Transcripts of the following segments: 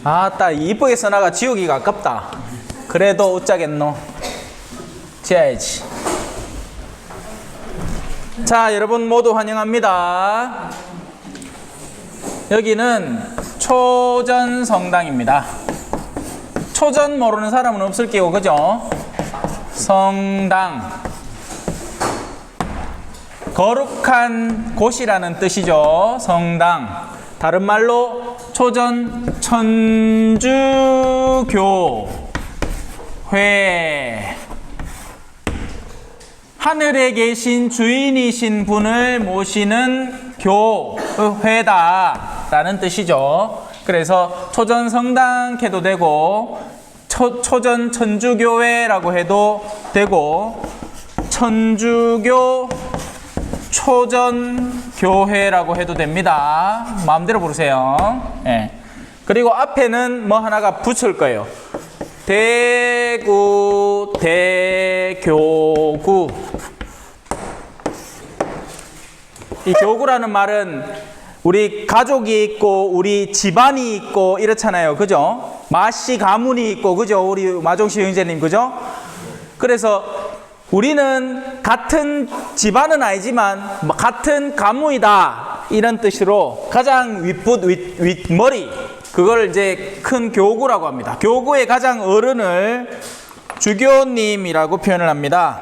아따, 이쁘게 써나가 지우기가 아깝다. 그래도 어쩌겠노. 지어야지. 자, 여러분 모두 환영합니다. 여기는 초전성당입니다. 초전 모르는 사람은 없을 게고, 그죠? 성당. 거룩한 곳이라는 뜻이죠. 성당. 다른 말로 초전 천주교회. 하늘에 계신 주인이신 분을 모시는 교회다 라는 뜻이죠. 그래서 초전 성당 해도 되고 초전 천주교회라고 해도 되고 천주교 초전교회라고 해도 됩니다. 마음대로 부르세요. 예. 그리고 앞에는 뭐 하나가 붙을 거예요. 대구, 대교구. 이 교구라는 말은 우리 가족이 있고 우리 집안이 있고 이렇잖아요. 그죠? 마씨 가문이 있고, 그죠? 우리 마종시 형제님, 그죠? 그래서 우리는 같은 집안은 아니지만 같은 가문이다 이런 뜻으로 가장 윗머리, 그걸 이제 큰 교구라고 합니다. 교구의 가장 어른을 주교님이라고 표현을 합니다.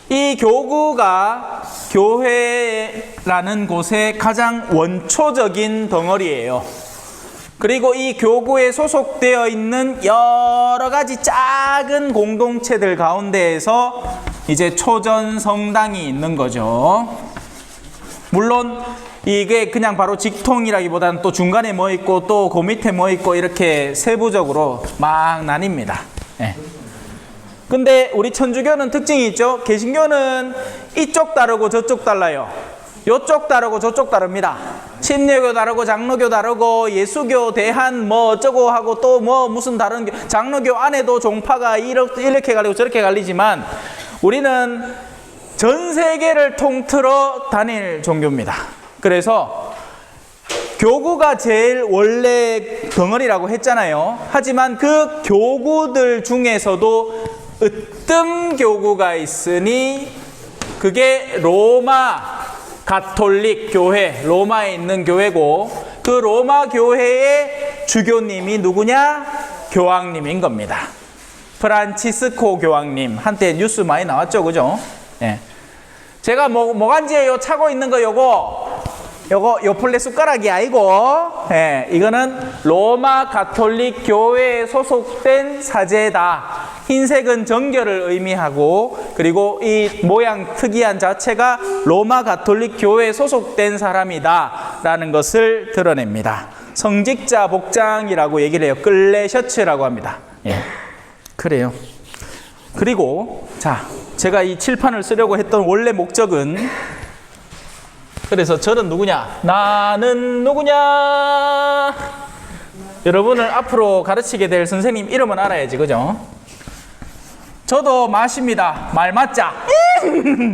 이 교구가 교회라는 곳의 가장 원초적인 덩어리예요. 그리고 이 교구에 소속되어 있는 여러 가지 작은 공동체들 가운데에서 이제 초전 성당이 있는 거죠. 물론 이게 그냥 바로 직통이라기보다는 또 중간에 뭐 있고 또 그 밑에 뭐 있고 이렇게 세부적으로 막 나뉩니다. 예. 근데 우리 천주교는 특징이 있죠. 개신교는 이쪽 다르고 저쪽 달라요. 요쪽 다르고 저쪽 다릅니다. 침례교 다르고 장로교 다르고 예수교 대한 뭐 어쩌고 하고 또 뭐 무슨 다른 장로교 안에도 종파가 이렇게 갈리고 저렇게 갈리지만 우리는 전 세계를 통틀어 다닐 종교입니다. 그래서 교구가 제일 원래 덩어리라고 했잖아요. 하지만 그 교구들 중에서도 으뜸 교구가 있으니 그게 로마 가톨릭 교회, 로마에 있는 교회고, 그 로마 교회의 주교님이 누구냐? 교황님인 겁니다. 프란치스코 교황님. 한때 뉴스 많이 나왔죠, 그죠? 예. 제가 모간지에 차고 있는 거 요거 요플레 숟가락이 아니고, 예, 이거는 로마 가톨릭 교회에 소속된 사제다. 흰색은 정결을 의미하고, 그리고 이 모양 특이한 자체가 로마 가톨릭 교회에 소속된 사람이다 라는 것을 드러냅니다. 성직자 복장이라고 얘기를 해요. 끌레 셔츠라고 합니다. 예, 그래요. 그리고 자, 제가 이 칠판을 쓰려고 했던 원래 목적은, 그래서 저는 누구냐? 나는 누구냐? 여러분을 앞으로 가르치게 될 선생님 이름은 알아야지, 그죠? 저도 마십니다. 말맞자.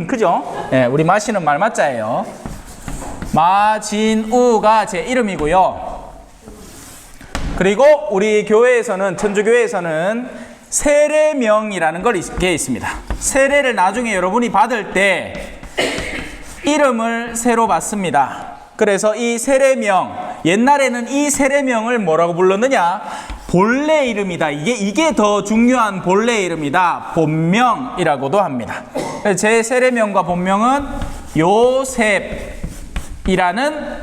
그죠? 예, 우리 마씨는 말맞자예요. 마진우가 제 이름이고요. 그리고 우리 교회에서는, 천주교회에서는 세례명이라는 게 있습니다. 세례를 나중에 여러분이 받을 때 이름을 새로 받습니다. 그래서 이 세례명, 옛날에는 이 세례명을 뭐라고 불렀느냐? 본래 이름이다. 이게 더 중요한 본래 이름이다. 본명이라고도 합니다. 제 세례명과 본명은 요셉이라는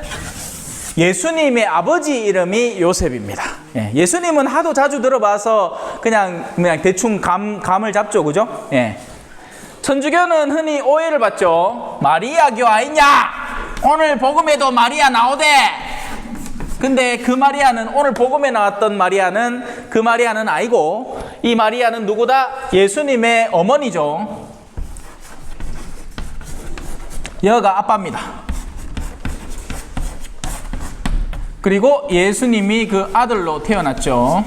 예수님의 아버지 이름이 요셉입니다. 예, 예수님은 하도 자주 들어봐서 그냥 대충 감을 잡죠, 그죠? 예. 천주교는 흔히 오해를 받죠. 마리아교 아니냐? 오늘 복음에도 마리아 나오대. 근데 그 마리아는, 오늘 복음에 나왔던 마리아는 그 마리아는 아니고, 이 마리아는 누구다? 예수님의 어머니죠. 여가 아빠입니다. 그리고 예수님이 그 아들로 태어났죠.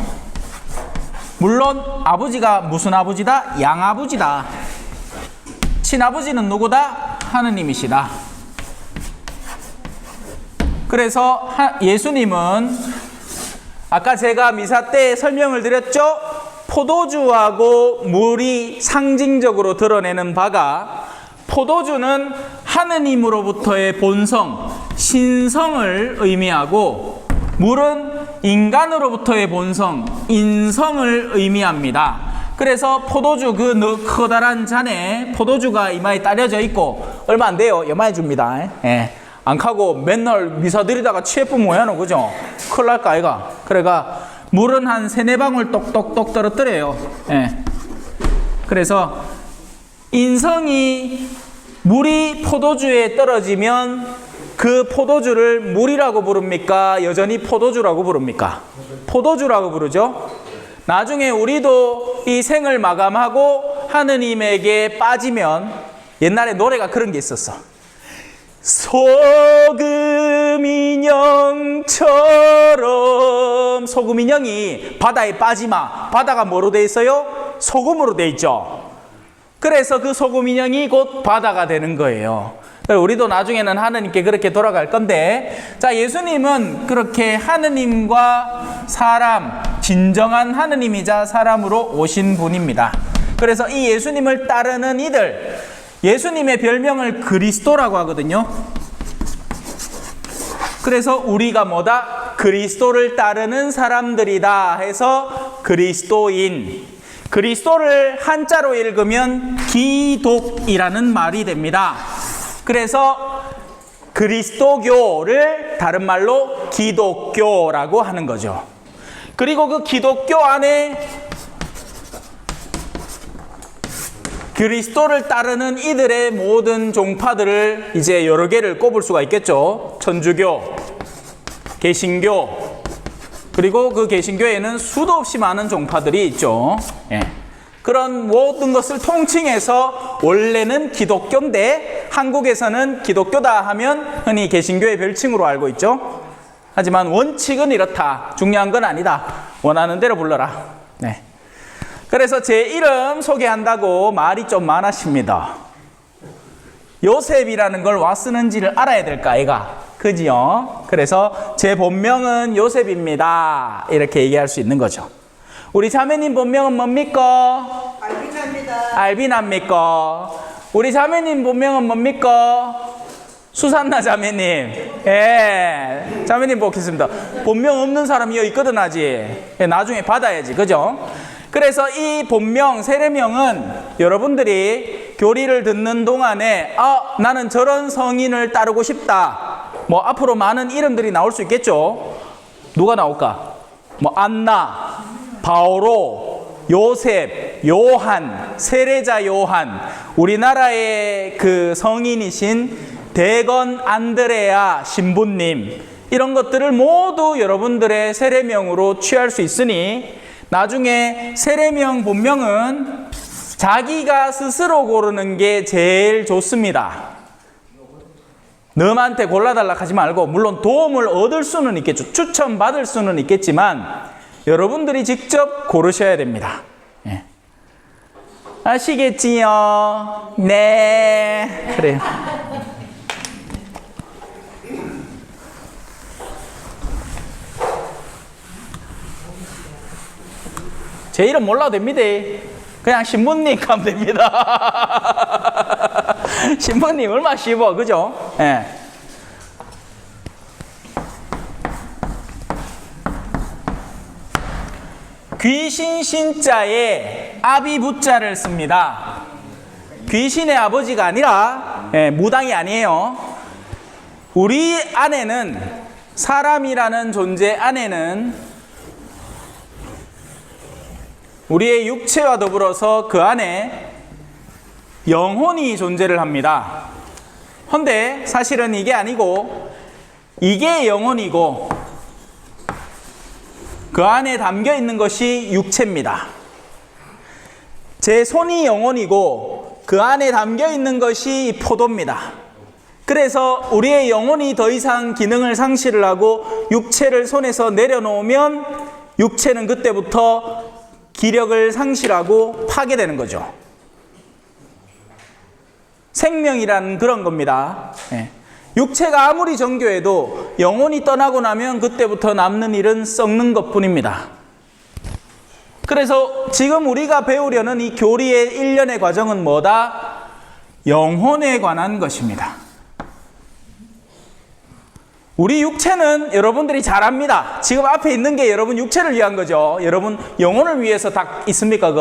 물론 아버지가 무슨 아버지다? 양아버지다. 친아버지는 누구다? 하느님이시다. 그래서 예수님은 아까 제가 미사 때 설명을 드렸죠? 포도주하고 물이 상징적으로 드러내는 바가, 포도주는 하느님으로부터의 본성, 신성을 의미하고, 물은 인간으로부터의 본성, 인성을 의미합니다. 그래서 포도주 그 커다란 잔에 포도주가 이마에 따려져 있고, 얼마 안 돼요. 요만해 줍니다. 예. 안 카고 맨날 미사 드리다가 취해쁘면 뭐야노, 그죠? 큰일 날까, 아이가. 그래가 물은 한 3-4방울 똑똑똑 떨어뜨려요. 예. 그래서 인성이, 물이 포도주에 떨어지면 그 포도주를 물이라고 부릅니까? 여전히 포도주라고 부릅니까? 포도주라고 부르죠. 나중에 우리도 이 생을 마감하고 하느님에게 빠지면, 옛날에 노래가 그런 게 있었어. 소금인형처럼. 소금인형이 바다에 빠지마. 바다가 뭐로 돼 있어요? 소금으로 돼 있죠. 그래서 그 소금인형이 곧 바다가 되는 거예요. 우리도 나중에는 하느님께 그렇게 돌아갈 건데, 자, 예수님은 그렇게 하느님과 사람, 진정한 하느님이자 사람으로 오신 분입니다. 그래서 이 예수님을 따르는 이들, 예수님의 별명을 그리스도라고 하거든요. 그래서 우리가 뭐다? 그리스도를 따르는 사람들이다 해서 그리스도인. 그리스도를 한자로 읽으면 기독이라는 말이 됩니다. 그래서 그리스도교를 다른 말로 기독교라고 하는 거죠. 그리고 그 기독교 안에 그리스도를 따르는 이들의 모든 종파들을 이제 여러 개를 꼽을 수가 있겠죠. 천주교, 개신교, 그리고 그 개신교에는 수도 없이 많은 종파들이 있죠. 예. 그런 모든 것을 통칭해서 원래는 기독교인데 한국에서는 기독교다 하면 흔히 개신교의 별칭으로 알고 있죠. 하지만 원칙은 이렇다. 중요한 건 아니다. 원하는 대로 불러라. 네. 그래서 제 이름 소개한다고 말이 좀 많으십니다. 요셉이라는 걸 와 쓰는지를 알아야 될까, 아이가? 그지요? 그래서 제 본명은 요셉입니다. 이렇게 얘기할 수 있는 거죠. 우리 자매님 본명은 뭡니까? 알비나입니다. 알비나입니까? 우리 자매님 본명은 뭡니까? 수산나 자매님. 예. 자매님 보겠습니다. 본명 없는 사람이 여기 있거든, 아직. 예, 나중에 받아야지. 그죠? 그래서 이 본명, 세례명은 여러분들이 교리를 듣는 동안에, 나는 저런 성인을 따르고 싶다. 뭐, 앞으로 많은 이름들이 나올 수 있겠죠? 누가 나올까? 뭐, 안나, 바오로, 요셉, 요한, 세례자 요한, 우리나라의 그 성인이신 대건 안드레아 신부님, 이런 것들을 모두 여러분들의 세례명으로 취할 수 있으니 나중에 세례명 본명은 자기가 스스로 고르는 게 제일 좋습니다. 너한테 골라달라 하지 말고, 물론 도움을 얻을 수는 있겠죠. 추천받을 수는 있겠지만 여러분들이 직접 고르셔야 됩니다. 예. 아시겠지요? 네. 그래요. 제 이름 몰라도 됩니다. 그냥 신부님 가면 됩니다. 신부님 얼마나 쉬워, 그죠? 예. 귀신 신자에 아비부자를 씁니다. 귀신의 아버지가 아니라, 무당이 아니에요. 우리 안에는, 사람이라는 존재 안에는 우리의 육체와 더불어서 그 안에 영혼이 존재를 합니다. 헌데 사실은 이게 아니고, 이게 영혼이고 그 안에 담겨 있는 것이 육체입니다. 제 손이 영혼이고 그 안에 담겨 있는 것이 포도입니다. 그래서 우리의 영혼이 더 이상 기능을 상실을 하고 육체를 손에서 내려놓으면 육체는 그때부터 기력을 상실하고 파괴되는 거죠. 생명이라는 그런 겁니다. 육체가 아무리 정교해도 영혼이 떠나고 나면 그때부터 남는 일은 썩는 것뿐입니다. 그래서 지금 우리가 배우려는 이 교리의 일련의 과정은 뭐다? 영혼에 관한 것입니다. 우리 육체는 여러분들이 잘 압니다. 지금 앞에 있는 게 여러분 육체를 위한 거죠. 여러분 영혼을 위해서 다 있습니까?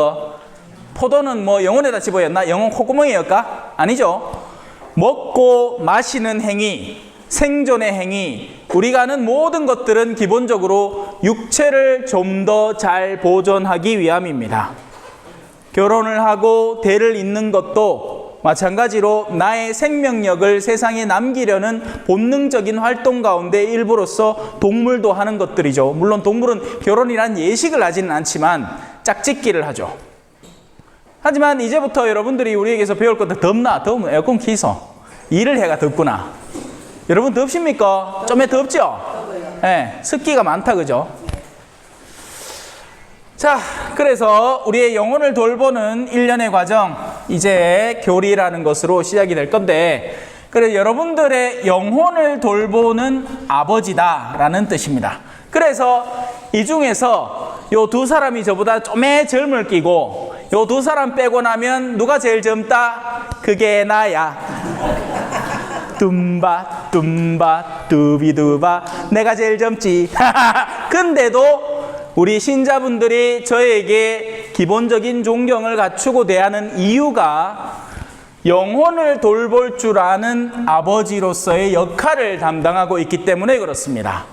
포도는 뭐 영혼에다 집어였나? 영혼 콧구멍이었까? 아니죠. 먹고 마시는 행위, 생존의 행위, 우리가 하는 모든 것들은 기본적으로 육체를 좀 더 잘 보존하기 위함입니다. 결혼을 하고 대를 잇는 것도 마찬가지로 나의 생명력을 세상에 남기려는 본능적인 활동 가운데 일부로서 동물도 하는 것들이죠. 물론 동물은 결혼이란 예식을 하지는 않지만 짝짓기를 하죠. 하지만 이제부터 여러분들이 우리에게서 배울 것도 덥나? 더우면 에어컨 키서 일을 해가 덥구나. 여러분 덥십니까? 좀에 덥죠? 네, 습기가 많다 그죠? 자, 그래서 우리의 영혼을 돌보는 일련의 과정, 이제 교리라는 것으로 시작이 될 건데, 그래서 여러분들의 영혼을 돌보는 아버지다라는 뜻입니다. 그래서 이 중에서 요 두 사람이 저보다 좀에 젊을 끼고 요 두 사람 빼고 나면 누가 제일 젊다? 그게 나야. 둠바 둠바 두비두바 내가 제일 젊지. 근데도 우리 신자분들이 저에게 기본적인 존경을 갖추고 대하는 이유가 영혼을 돌볼 줄 아는 아버지로서의 역할을 담당하고 있기 때문에 그렇습니다.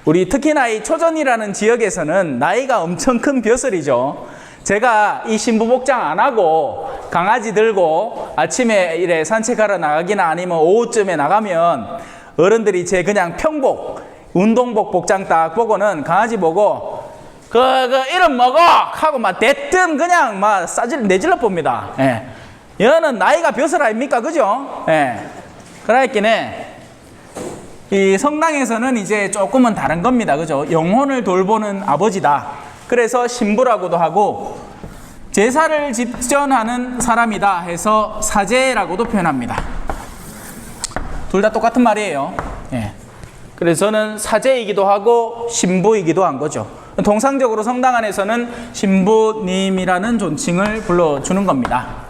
우리 특히나 이 초전이라는 지역에서는 나이가 엄청 큰 벼슬이죠. 제가 이 신부복장 안 하고 강아지 들고 아침에 이래 산책하러 나가기나 아니면 오후쯤에 나가면 어른들이 제 그냥 평복 운동복 복장 딱 보고는 강아지 보고 그 이름 뭐고 하고 막 대뜸 그냥 막 내질러 봅니다. 예. 얘는 나이가 벼슬 아닙니까? 그죠? 예. 그러니까 이 성당에서는 이제 조금은 다른 겁니다. 그죠? 영혼을 돌보는 아버지다. 그래서 신부라고도 하고 제사를 집전하는 사람이다 해서 사제라고도 표현합니다. 둘 다 똑같은 말이에요. 예. 그래서 저는 사제이기도 하고 신부이기도 한 거죠. 통상적으로 성당 안에서는 신부님이라는 존칭을 불러주는 겁니다.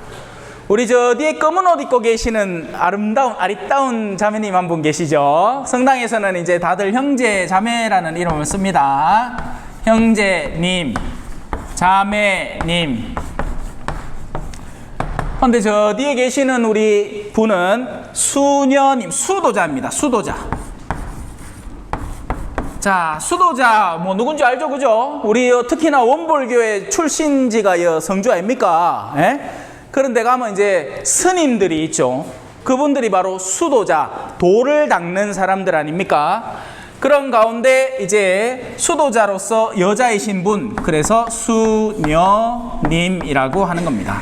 우리 저 뒤에 검은 옷 입고 계시는 아리따운 자매님 한 분 계시죠? 성당에서는 이제 다들 형제 자매라는 이름을 씁니다. 형제님, 자매님. 그런데 저 뒤에 계시는 우리 분은 수녀님, 수도자입니다. 수도자. 자, 수도자 뭐 누군지 알죠? 그죠? 우리 특히나 원불교의 출신지가 성주 아닙니까? 예? 그런 데 가면 이제 스님들이 있죠. 그분들이 바로 수도자, 도를 닦는 사람들 아닙니까? 그런 가운데 이제 수도자로서 여자이신 분, 그래서 수녀님이라고 하는 겁니다.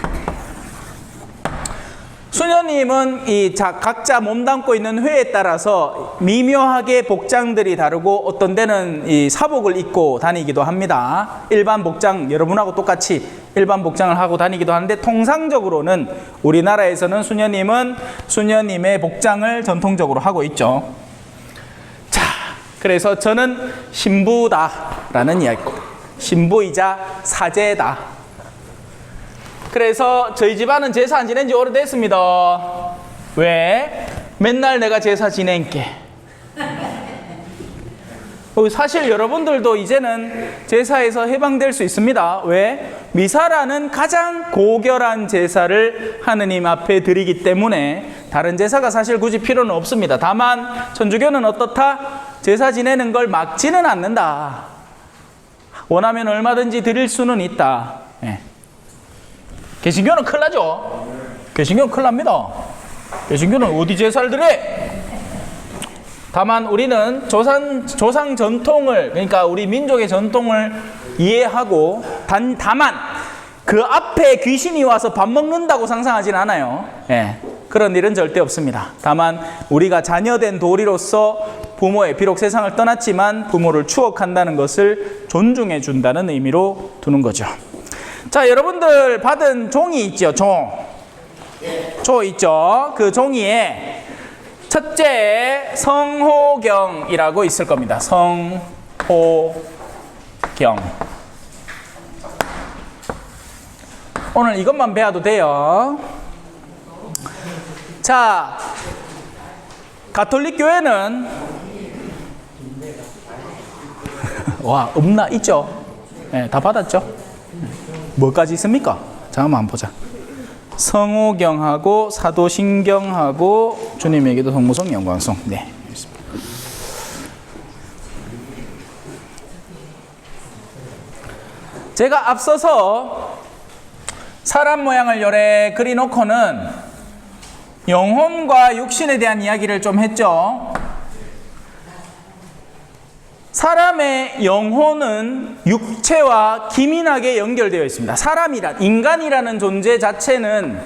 수녀님은 각자 몸담고 있는 회에 따라서 미묘하게 복장들이 다르고 어떤 데는 이 사복을 입고 다니기도 합니다. 일반 복장, 여러분하고 똑같이 일반 복장을 하고 다니기도 하는데 통상적으로는 우리나라에서는 수녀님은 수녀님의 복장을 전통적으로 하고 있죠. 자, 그래서 저는 신부다라는 이야기입니다. 신부이자 사제다. 그래서 저희 집안은 제사 안 지낸 지 오래됐습니다. 왜? 맨날 내가 제사 지낸게. 사실 여러분들도 이제는 제사에서 해방될 수 있습니다. 왜? 미사라는 가장 고결한 제사를 하느님 앞에 드리기 때문에 다른 제사가 사실 굳이 필요는 없습니다. 다만 천주교는 어떻다? 제사 지내는 걸 막지는 않는다. 원하면 얼마든지 드릴 수는 있다. 예. 개신교는 큰일 나죠. 개신교는 큰일 납니다. 개신교는 어디 제사를 드려? 다만 우리는 조상 전통을, 그러니까 우리 민족의 전통을 이해하고 다만 그 앞에 귀신이 와서 밥 먹는다고 상상하진 않아요. 예, 그런 일은 절대 없습니다. 다만 우리가 자녀된 도리로서 부모의, 비록 세상을 떠났지만 부모를 추억한다는 것을 존중해 준다는 의미로 두는 거죠. 자, 여러분들 받은 종이 있죠. 종 있죠. 그 종이에 첫째, 성호경이라고 있을 겁니다. 성호경. 오늘 이것만 배워도 돼요. 자, 가톨릭 교회는 와, 없나? 있죠? 네, 다 받았죠? 뭐까지 있습니까? 자, 한번 보자. 성호경하고 사도신경하고 주님에게도 성모성 영광송. 네. 제가 앞서서 사람 모양을 요래 그려놓고는 영혼과 육신에 대한 이야기를 좀 했죠. 사람의 영혼은 육체와 기민하게 연결되어 있습니다. 인간이라는 존재 자체는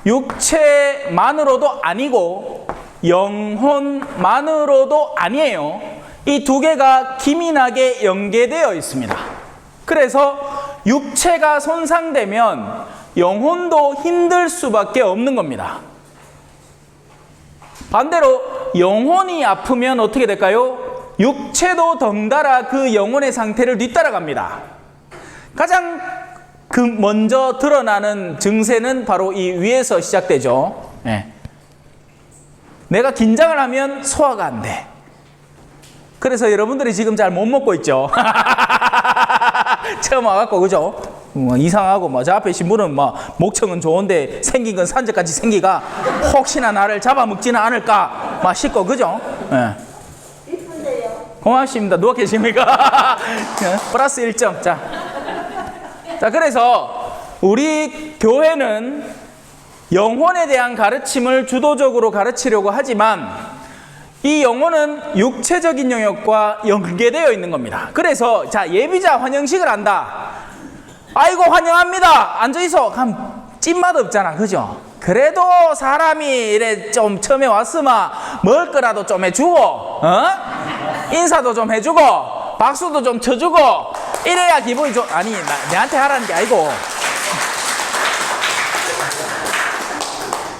육체만으로도 아니고 영혼만으로도 아니에요. 이 두 개가 기민하게 연계되어 있습니다. 그래서 육체가 손상되면 영혼도 힘들 수밖에 없는 겁니다. 반대로 영혼이 아프면 어떻게 될까요? 육체도 덩달아 그 영혼의 상태를 뒤따라갑니다. 가장 먼저 드러나는 증세는 바로 이 위에서 시작되죠. 네. 내가 긴장을 하면 소화가 안 돼. 그래서 여러분들이 지금 잘 못 먹고 있죠. 처음 와갖고 그죠? 이상하고 저 앞에 있는 분은 목청은 좋은데 생긴 건 산적같이 생기가 혹시나 나를 잡아먹지는 않을까 싶고 그죠? 네. 이쁜데요. 고맙습니다. 누가 계십니까? 플러스 1점. 자, 그래서 우리 교회는 영혼에 대한 가르침을 주도적으로 가르치려고 하지만 이 영혼은 육체적인 영역과 연계되어 있는 겁니다. 그래서 자, 예비자 환영식을 한다. 아이고 환영합니다. 앉아있어. 그럼 찐맛 없잖아. 그죠? 그래도 사람이 이래 좀 처음에 왔으면 먹을 거라도 좀 해주고 인사도 좀 해주고 박수도 좀 쳐주고 이래야 기분이 좀 아니 내한테 하라는 게 아니고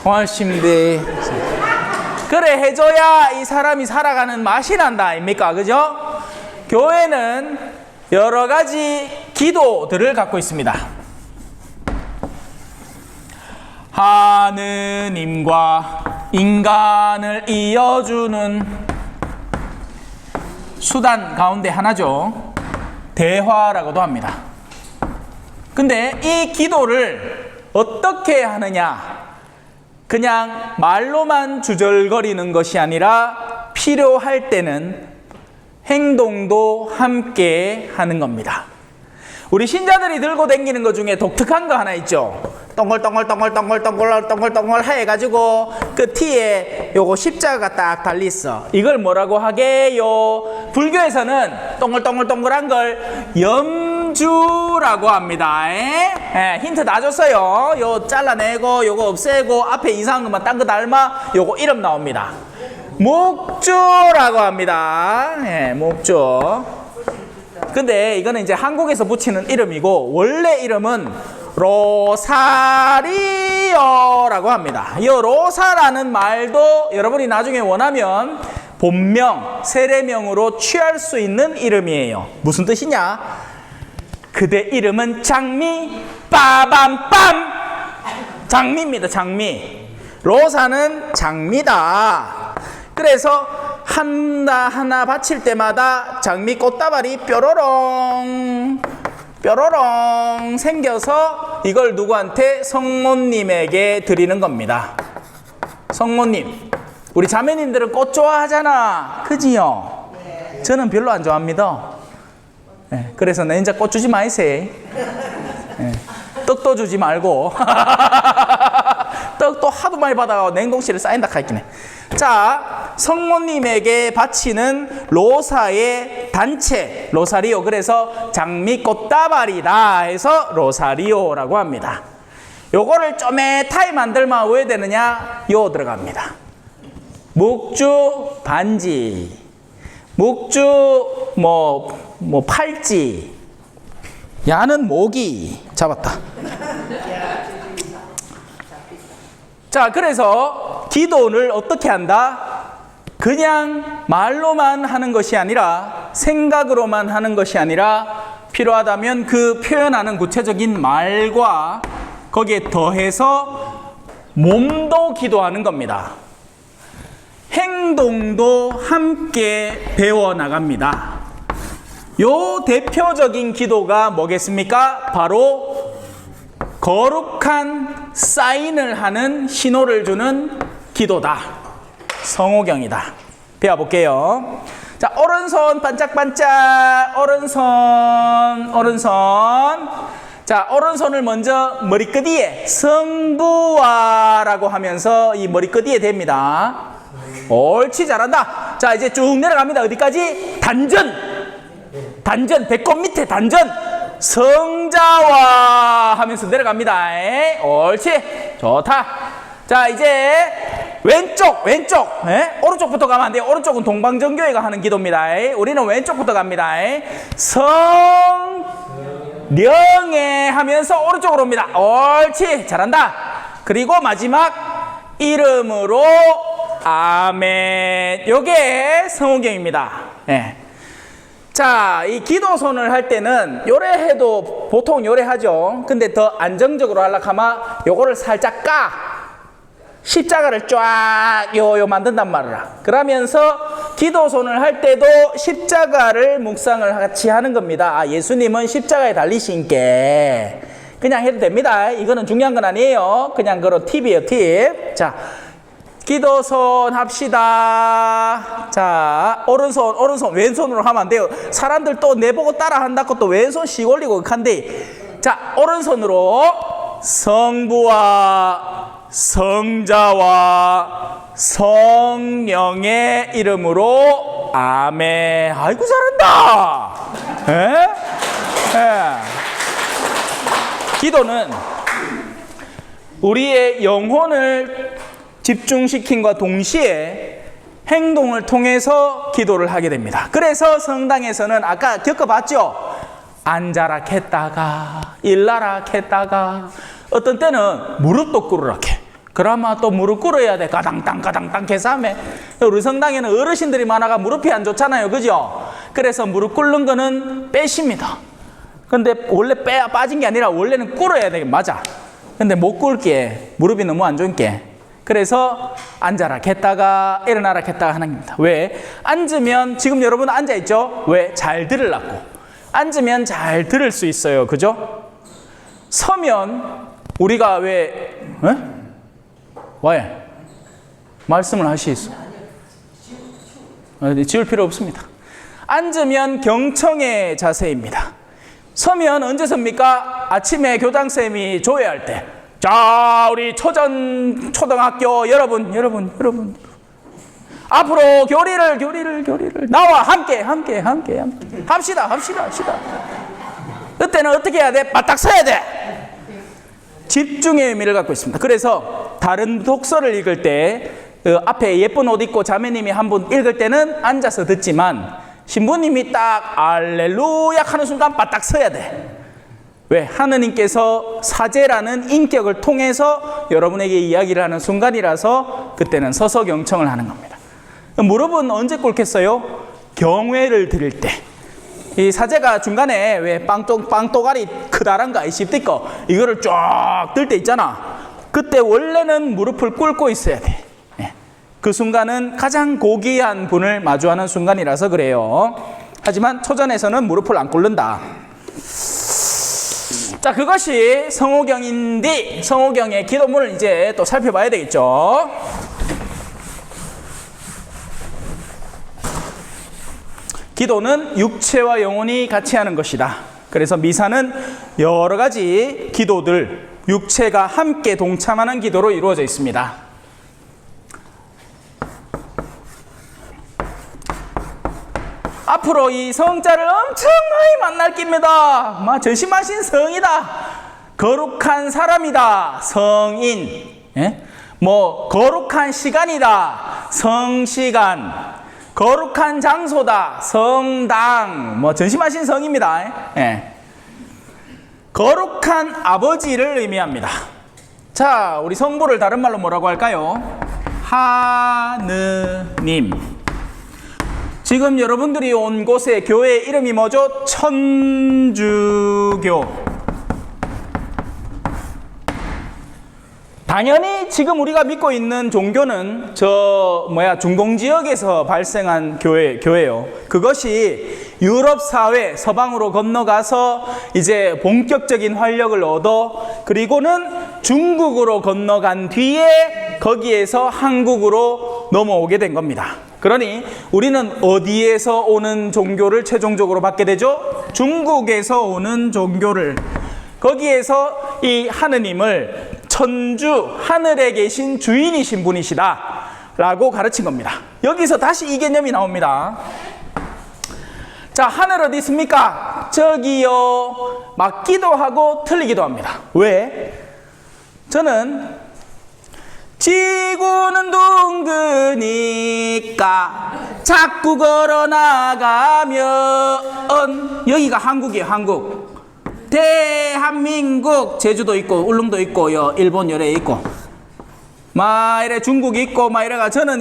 고맙습니다. 그래 해줘야 이 사람이 살아가는 맛이 난다 아닙니까? 그죠? 교회는 여러 가지 기도들을 갖고 있습니다. 하느님과 인간을 이어주는 수단 가운데 하나죠. 대화라고도 합니다. 근데 이 기도를 어떻게 하느냐? 그냥 말로만 주절거리는 것이 아니라 필요할 때는 행동도 함께 하는 겁니다. 우리 신자들이 들고 다니는 것 중에 독특한 거 하나 있죠. 동글동글 해가지고 그 티에 요거 십자가가 딱 달리 있어. 이걸 뭐라고 하게요? 불교에서는 동글동글한 걸 염주라고 합니다. 힌트 다 줬어요. 요 잘라내고 요거 없애고 앞에 이상한 것만 딴 거 닮아 요거 이름 나옵니다. 목주라고 합니다. 목주. 근데 이거는 이제 한국에서 붙이는 이름이고 원래 이름은 로사리오라고 합니다. 이 로사라는 말도 여러분이 나중에 원하면 본명, 세례명으로 취할 수 있는 이름이에요. 무슨 뜻이냐? 그대 이름은 장미, 빠밤빰! 장미입니다, 장미. 로사는 장미다. 그래서 하나 바칠 때마다 장미 꽃다발이 뾰로롱 생겨서 이걸 누구한테? 성모님에게 드리는 겁니다. 성모님. 우리 자매님들은 꽃 좋아하잖아. 그지요? 저는 별로 안 좋아합니다. 그래서 내 이제 꽃 주지 마이세. 떡도 주지 말고. 떡도 하도 많이 받아가 냉동실에 쌓인다 카있기네. 자, 성모님에게 바치는 로사의 단체, 로사리오. 그래서 장미 꽃다발이다 해서 로사리오라고 합니다. 요거를 쪼매타이 만들면 왜 되느냐? 요 들어갑니다. 묵주 반지, 묵주 팔찌, 야는 모기. 잡았다. 자, 그래서 기도를 어떻게 한다? 그냥 말로만 하는 것이 아니라 생각으로만 하는 것이 아니라 필요하다면 그 표현하는 구체적인 말과 거기에 더해서 몸도 기도하는 겁니다. 행동도 함께 배워나갑니다. 요 대표적인 기도가 뭐겠습니까? 바로 거룩한 사인을 하는 신호를 주는 기도다. 성호경이다. 배워볼게요. 자, 오른손 반짝반짝, 오른손. 자, 오른손을 먼저 머리끝위에 성부와라고 하면서 이 머리끝위에 댑니다. 옳지, 잘한다. 자, 이제 쭉 내려갑니다. 어디까지? 단전, 배꼽 밑에 단전. 성자와 하면서 내려갑니다. 옳지, 좋다. 자, 이제 왼쪽. 오른쪽부터 가면 안 돼요. 오른쪽은 동방정교회가 하는 기도입니다. 우리는 왼쪽부터 갑니다. 성령에 하면서 오른쪽으로 옵니다. 옳지, 잘한다. 그리고 마지막 이름으로 아멘. 요게 성호경입니다. 자, 이 기도손을 할 때는 요래해도 보통 요래하죠. 근데 더 안정적으로 하려고 하면 요거를 살짝 십자가를 쫙 만든단 말이야. 그러면서 기도손을 할 때도 십자가를 묵상을 같이 하는 겁니다. 아, 예수님은 십자가에 달리신 게 그냥 해도 됩니다. 이거는 중요한 건 아니에요. 그냥 그런 팁이에요, 팁. 자, 기도손 합시다. 자, 오른손, 왼손으로 하면 안 돼요. 사람들 또 내보고 따라 한다고 또 왼손 씩 올리고 한데. 자, 오른손으로 성부와 성자와 성령의 이름으로 아멘. 아이고, 잘한다. 기도는 우리의 영혼을 집중시킨과 동시에 행동을 통해서 기도를 하게 됩니다. 그래서 성당에서는 아까 겪어봤죠? 앉아라 했다가 일나라 했다가 어떤 때는 무릎도 꿇으라 해. 그러면 또 무릎 꿇어야 돼. 가당땅 해서 하면. 우리 성당에는 어르신들이 많아가 무릎이 안 좋잖아요. 그죠? 그래서 무릎 꿇는 거는 빼십니다. 근데 원래 빠진 게 아니라 원래는 꿇어야 돼. 맞아. 근데 못 꿇게. 무릎이 너무 안 좋게. 그래서 앉아라 했다가 일어나라 했다가 하는 겁니다. 왜? 앉으면 지금 여러분 앉아있죠? 왜? 잘 들으려고. 앉으면 잘 들을 수 있어요. 그죠? 서면 우리가 왜 말씀을 하시겠어? 지울 필요 없습니다. 앉으면 경청의 자세입니다. 서면 언제 섭니까? 아침에 교장쌤이 조회할 때. 자, 우리 초등학교 여러분. 앞으로 교리를 나와 함께 합시다. 그때는 어떻게 해야 돼? 바짝 서야 돼. 집중의 의미를 갖고 있습니다. 그래서 다른 독서를 읽을 때 앞에 예쁜 옷 입고 자매님이 한 분 읽을 때는 앉아서 듣지만 신부님이 딱 알렐루야 하는 순간 바짝 서야 돼. 왜? 하느님께서 사제라는 인격을 통해서 여러분에게 이야기를 하는 순간이라서 그때는 서서 경청을 하는 겁니다. 무릎은 언제 꿇겠어요? 경외를 드릴 때. 이 사제가 중간에 왜 빵또가리 크다란 거 아시십니까? 이거를 쫙 들 때 있잖아. 그때 원래는 무릎을 꿇고 있어야 돼. 그 순간은 가장 고귀한 분을 마주하는 순간이라서 그래요. 하지만 초전에서는 무릎을 안 꿇는다. 자, 그것이 성호경인데 성호경의 기도문을 이제 또 살펴봐야 되겠죠. 기도는 육체와 영혼이 같이 하는 것이다. 그래서 미사는 여러 가지 기도들, 육체가 함께 동참하는 기도로 이루어져 있습니다. 앞으로 이 성자를 엄청 많이 만날 깁니다. 전심하신 성이다. 거룩한 사람이다. 성인. 거룩한 시간이다. 성시간. 거룩한 장소다. 성당. 전심하신 성입니다. 거룩한 아버지를 의미합니다. 자, 우리 성부를 다른 말로 뭐라고 할까요? 하느님. 지금 여러분들이 온 곳의 교회 이름이 뭐죠? 천주교. 당연히 지금 우리가 믿고 있는 종교는 중동 지역에서 발생한 교회예요. 그것이 유럽 사회 서방으로 건너가서 이제 본격적인 활력을 얻어 그리고는 중국으로 건너간 뒤에 거기에서 한국으로 넘어오게 된 겁니다. 그러니 우리는 어디에서 오는 종교를 최종적으로 받게 되죠? 중국에서 오는 종교를. 거기에서 이 하느님을 천주, 하늘에 계신 주인이신 분이시다 라고 가르친 겁니다. 여기서 다시 이 개념이 나옵니다. 자, 하늘 어디 있습니까? 저기요. 맞기도 하고 틀리기도 합니다. 왜? 저는 지구는 둥그니까 자꾸 걸어 나가면 여기가 한국이에요. 한국. 대한민국. 제주도 있고 울릉도 있고 일본 열에 있고 이래 중국 있고 이래가 저는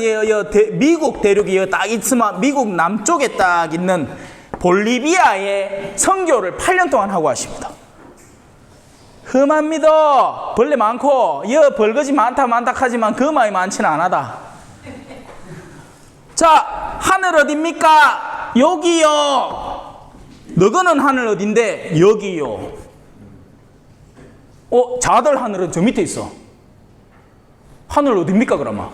미국 대륙이 딱 있으면 미국 남쪽에 딱 있는 볼리비아에 선교를 8년 동안 하고 하십니다. 흠합니다. 벌레 많고 벌거지 많다 하지만 그 많이 많지는 않아다. 자, 하늘 어딥니까? 여기요. 너거는 하늘 어딘데? 여기요. 자들 하늘은 저 밑에 있어. 하늘 어딥니까 그러면?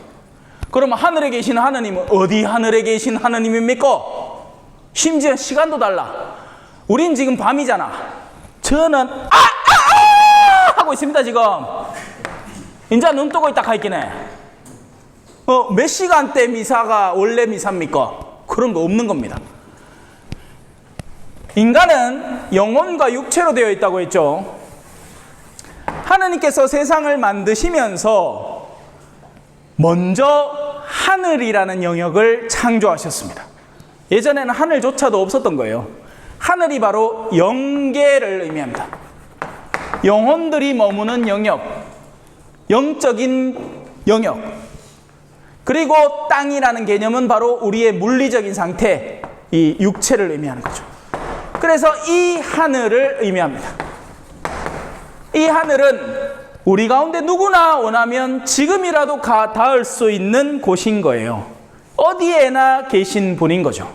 그러면 하늘에 계신 하느님은 어디 하늘에 계신 하느님입니까? 심지어 시간도 달라. 우린 지금 밤이잖아. 저는 하고 있습니다 지금. 이제 눈 뜨고 있다 가있긴 해. 몇 시간대 미사가 원래 미사입니까? 그런 거 없는 겁니다. 인간은 영혼과 육체로 되어 있다고 했죠. 하느님께서 세상을 만드시면서 먼저 하늘이라는 영역을 창조하셨습니다. 예전에는 하늘조차도 없었던 거예요. 하늘이 바로 영계를 의미합니다. 영혼들이 머무는 영역, 영적인 영역. 그리고 땅이라는 개념은 바로 우리의 물리적인 상태, 이 육체를 의미하는 거죠. 그래서 이 하늘을 의미합니다. 이 하늘은 우리 가운데 누구나 원하면 지금이라도 닿을 수 있는 곳인 거예요. 어디에나 계신 분인 거죠.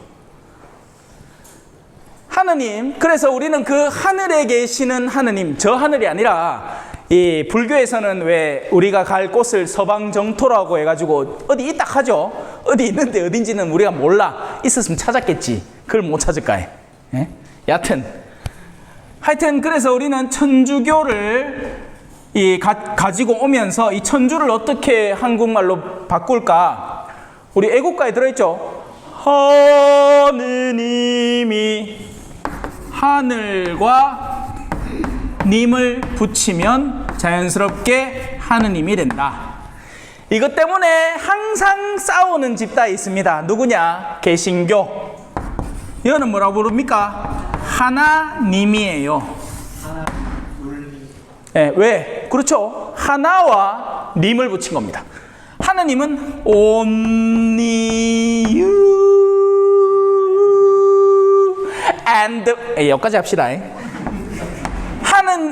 하느님, 그래서 우리는 그 하늘에 계시는 하느님, 저 하늘이 아니라 이 불교에서는 왜 우리가 갈 곳을 서방정토라고 해가지고 어디 있다 하죠. 어디 있는데 어딘지는 우리가 몰라. 있었으면 찾았겠지. 그걸 못 찾을까 해. 예? 하여튼 그래서 우리는 천주교를 가지고 오면서 이 천주를 어떻게 한국말로 바꿀까? 우리 애국가에 들어있죠. 하느님이 하늘과 님을 붙이면 자연스럽게 하느님이 된다. 이것 때문에 항상 싸우는 집단이 있습니다. 누구냐? 개신교. 이거는 뭐라고 부릅니까? 하나님이에요. 네, 왜? 그렇죠. 하나와 님을 붙인 겁니다. 하느님은 only you and 여기까지 합시다.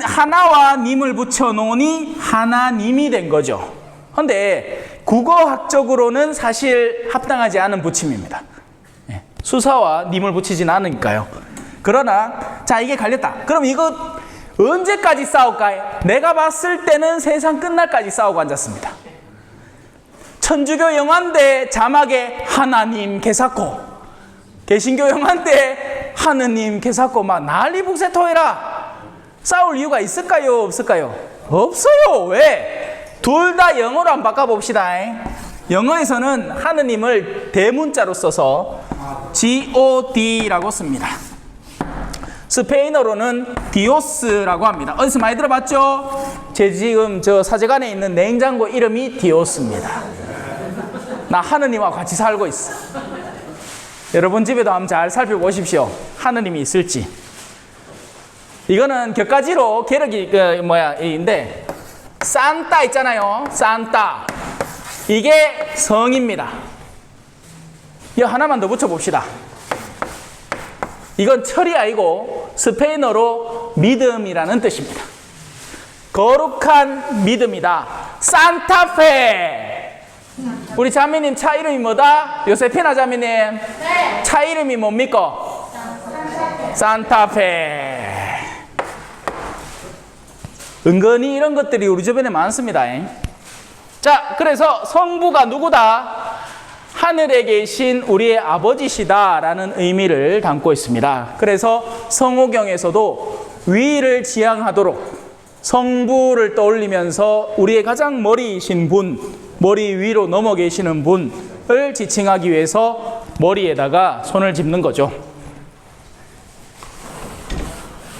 하나와 님을 붙여놓으니 하나님이 된 거죠. 그런데 국어학적으로는 사실 합당하지 않은 붙임입니다. 수사와 님을 붙이진 않으니까요. 그러나 자, 이게 갈렸다. 그럼 이거 언제까지 싸울까요? 내가 봤을 때는 세상 끝날까지 싸우고 앉았습니다. 천주교 영화인데 자막에 하나님 개사코, 개신교 영화인데 하느님 개사코, 막 난리 북새토해라. 싸울 이유가 있을까요? 없을까요? 없어요. 왜? 둘 다 영어로 한번 바꿔봅시다. 영어에서는 하느님을 대문자로 써서 God라고 씁니다. 스페인어로는 디오스라고 합니다. 어디서 많이 들어봤죠? 지금 저 사제관에 있는 냉장고 이름이 디오스입니다. 나 하느님하고 같이 살고 있어. 여러분 집에도 한번 잘 살펴보십시오. 하느님이 있을지. 이거는 격가지로 계력이 인데 산타 있잖아요. 산타. 이게 성입니다. 이거 하나만 더 붙여봅시다. 이건 철이 아니고 스페인어로 믿음이라는 뜻입니다. 거룩한 믿음이다. 산타페. 우리 자매님 차 이름이 뭐다? 요세피나 자매님. 네. 차 이름이 뭡니까? 산타페. 은근히 이런 것들이 우리 주변에 많습니다. 자, 그래서 성부가 누구다? 하늘에 계신 우리의 아버지시다라는 의미를 담고 있습니다. 그래서 성호경에서도 위를 지향하도록 성부를 떠올리면서 우리의 가장 머리이신 분, 머리 위로 넘어 계시는 분을 지칭하기 위해서 머리에다가 손을 짚는 거죠.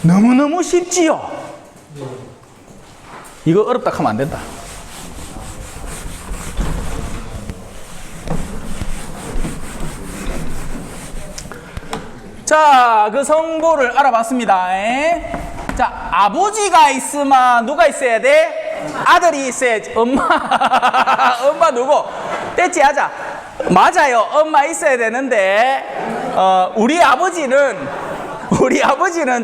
너무너무 쉽지요? 이거 어렵다 하면 안 된다. 자, 그 성부를 알아봤습니다. 자, 아버지가 있으면 누가 있어야 돼? 아들이 있어야지. 엄마. 엄마 누구? 떼찌 하자. 맞아요. 엄마 있어야 되는데, 우리 아버지는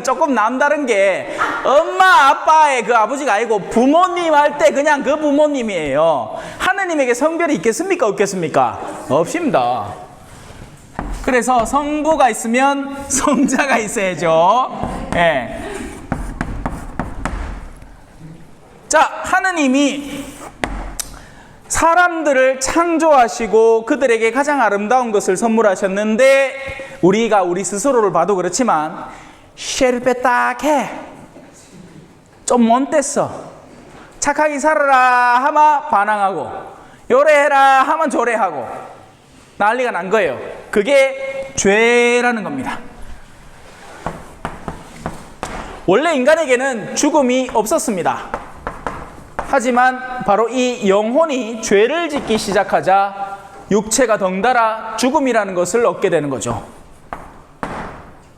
조금 남다른 게 엄마 아빠의 그 아버지가 아니고 부모님 할 때 그냥 그 부모님이에요. 하느님에게 성별이 있겠습니까? 없겠습니까? 없습니다. 그래서 성부가 있으면 성자가 있어야죠. 예. 자, 하느님이 사람들을 창조하시고 그들에게 가장 아름다운 것을 선물하셨는데 우리가 우리 스스로를 봐도 그렇지만 쉐르빼딱해. 좀 못됐어. 착하게 살아라 하면 반항하고 요래해라 하면 조래하고 난리가 난 거예요. 그게 죄라는 겁니다. 원래 인간에게는 죽음이 없었습니다. 하지만 바로 이 영혼이 죄를 짓기 시작하자 육체가 덩달아 죽음이라는 것을 얻게 되는 거죠.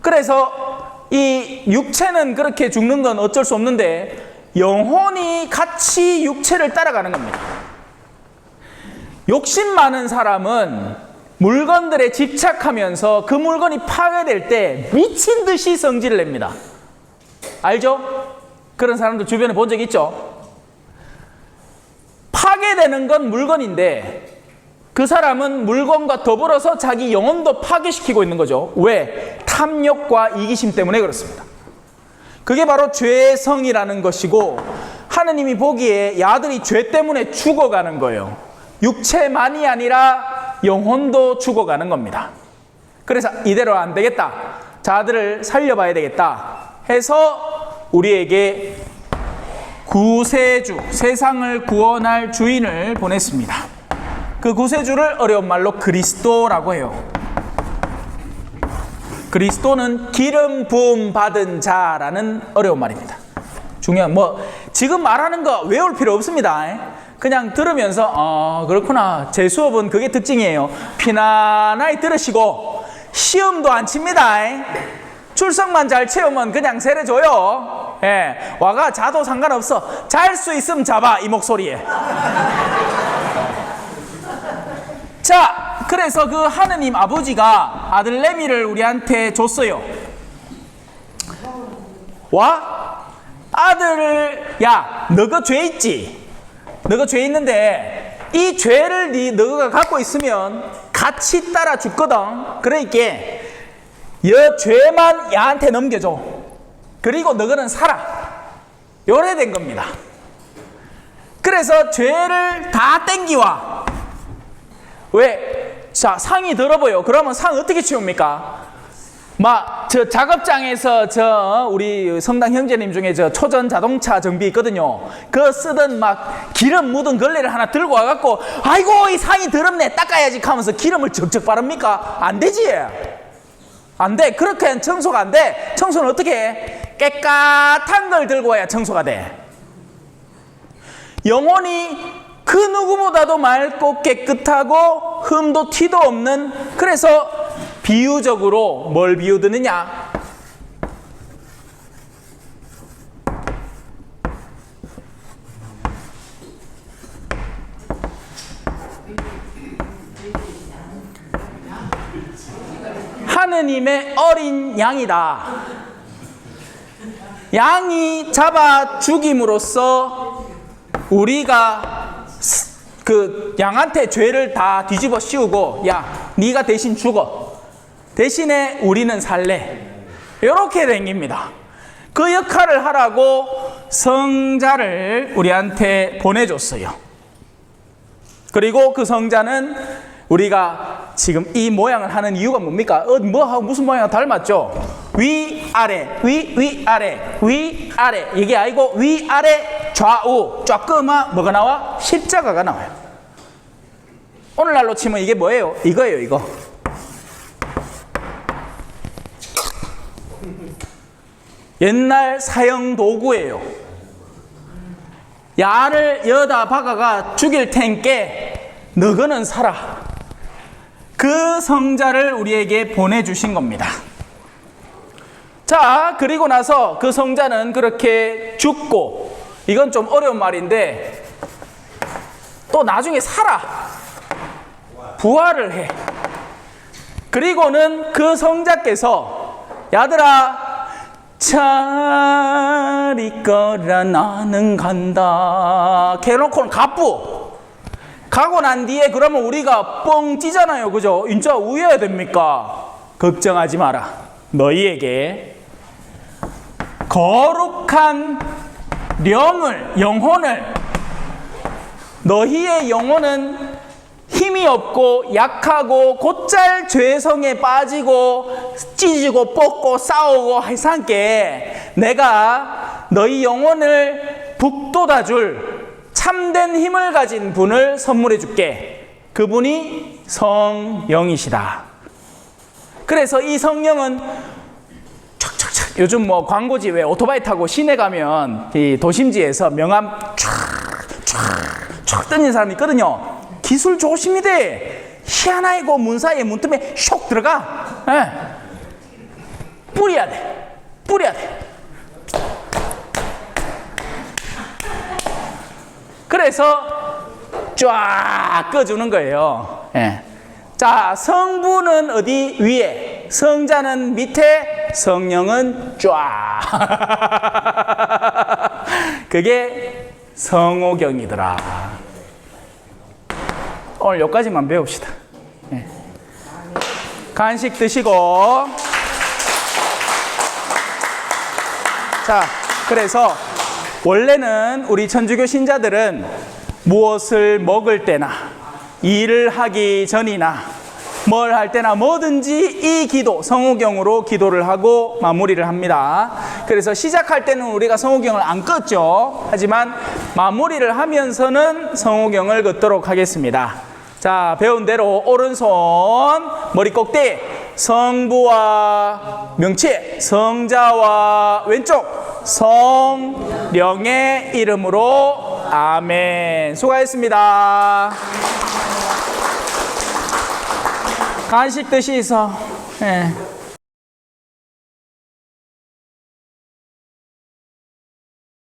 그래서 이 육체는 그렇게 죽는 건 어쩔 수 없는데 영혼이 같이 육체를 따라가는 겁니다. 욕심 많은 사람은 물건들에 집착하면서 그 물건이 파괴될 때 미친 듯이 성질을 냅니다. 알죠? 그런 사람들 주변에 본 적 있죠? 파괴되는 건 물건인데 그 사람은 물건과 더불어서 자기 영혼도 파괴시키고 있는 거죠. 왜? 탐욕과 이기심 때문에 그렇습니다. 그게 바로 죄의 성이라는 것이고 하느님이 보기에 이 아들이 죄 때문에 죽어가는 거예요. 육체만이 아니라 영혼도 죽어가는 겁니다. 그래서 이대로 안 되겠다. 자, 아들을 살려봐야 되겠다 해서 우리에게 구세주, 세상을 구원할 주인을 보냈습니다. 그 구세주를 어려운 말로 그리스도라고 해요. 그리스도는 기름 부음 받은 자라는 어려운 말입니다. 중요한 지금 말하는 거 외울 필요 없습니다. 그냥 들으면서 그렇구나. 제 수업은 그게 특징이에요. 편안하게 들으시고 시험도 안 칩니다. 출석만 잘 채우면 그냥 세례줘요. 예, 와가 자도 상관없어. 잘 수 있으면 잡아, 이 목소리에. 자, 그래서 그 하느님 아버지가 아들 레미를 우리한테 줬어요. 와, 아들을, 야, 너가 죄 있지? 너가 죄 있는데 이 죄를 너가 갖고 있으면 같이 따라 죽거든. 그러니까 여 죄만 야한테 넘겨줘. 그리고 너는 살아. 요래 된 겁니다. 그래서 죄를 다 땡기와. 왜? 자, 상이 들어보여. 그러면 상 어떻게 치웁니까? 저 작업장에서 우리 성당 형제님 중에 초전 자동차 정비 있거든요. 그 쓰던 기름 묻은 걸레를 하나 들고 와갖고 아이고 이 상이 더럽네 닦아야지 하면서 기름을 적적 바릅니까? 안 되지. 안 돼. 그렇게 청소가 안 돼. 청소는 어떻게 해? 깨끗한 걸 들고 와야 청소가 돼. 영혼이 그 누구보다도 맑고 깨끗하고 흠도 티도 없는, 그래서 비유적으로 뭘 비유드느냐? 하느님의 어린 양이다. 양이 잡아 죽임으로써 우리가 그 양한테 죄를 다 뒤집어 씌우고, 야, 네가 대신 죽어. 대신에 우리는 살래. 이렇게 된 겁니다. 그 역할을 하라고 성자를 우리한테 보내줬어요. 그리고 그 성자는 우리가 지금 이 모양을 하는 이유가 뭡니까? 뭐하고 무슨 모양과 닮았죠? 위아래, 위아래, 위아래. 이게 아니고 위아래, 좌우, 좌끄마 뭐가 나와? 십자가가 나와요. 오늘날로 치면 이게 뭐예요? 이거예요, 이거. 옛날 사형 도구예요. 야를 여다 박아가 죽일 텐께 너거는 살아. 그 성자를 우리에게 보내주신 겁니다. 자, 그리고 나서 그 성자는 그렇게 죽고, 이건 좀 어려운 말인데, 또 나중에 살아. 부활을 해. 그리고는 그 성자께서, 야들아, 잘 있거라 나는 간다. 걔놓고는 갑부. 가고 난 뒤에 그러면 우리가 뻥 뛰잖아요. 그죠? 인자 우여야 됩니까? 걱정하지 마라. 너희에게 거룩한 영혼을, 너희의 영혼은 힘이 없고 약하고 곧잘 죄성에 빠지고 찢어지고 뽑고 싸우고 해상께 내가 너희 영혼을 북돋아 줄 참된 힘을 가진 분을 선물해 줄게. 그분이 성령이시다. 그래서 이 성령은 촥촥촥, 요즘 뭐 광고지 왜 오토바이 타고 시내 가면 이 도심지에서 명암 촥촥촥 던지는 사람이 있거든요. 기술 좋으십니다. 희한하고 문 사이에 문틈에 쇽 들어가. 예. 뿌려야 돼. 뿌려야 돼. 그래서 쫙 꺼주는 거예요. 예. 자, 성부는 어디 위에, 성자는 밑에, 성령은 쫙. 그게 성호경이더라. 오늘 여기까지만 배웁시다. 네. 간식 드시고. 자, 그래서 원래는 우리 천주교 신자들은 무엇을 먹을 때나 일을 하기 전이나 뭘 할 때나 뭐든지 이 기도, 성호경으로 기도를 하고 마무리를 합니다. 그래서 시작할 때는 우리가 성호경을 안 껐죠. 하지만 마무리를 하면서는 성호경을 긋도록 하겠습니다. 자, 배운 대로 오른손 머리 꼭대기, 성부와 명치, 성자와 왼쪽, 성령의 이름으로 아멘. 수고하셨습니다. 간식 드시소. 예.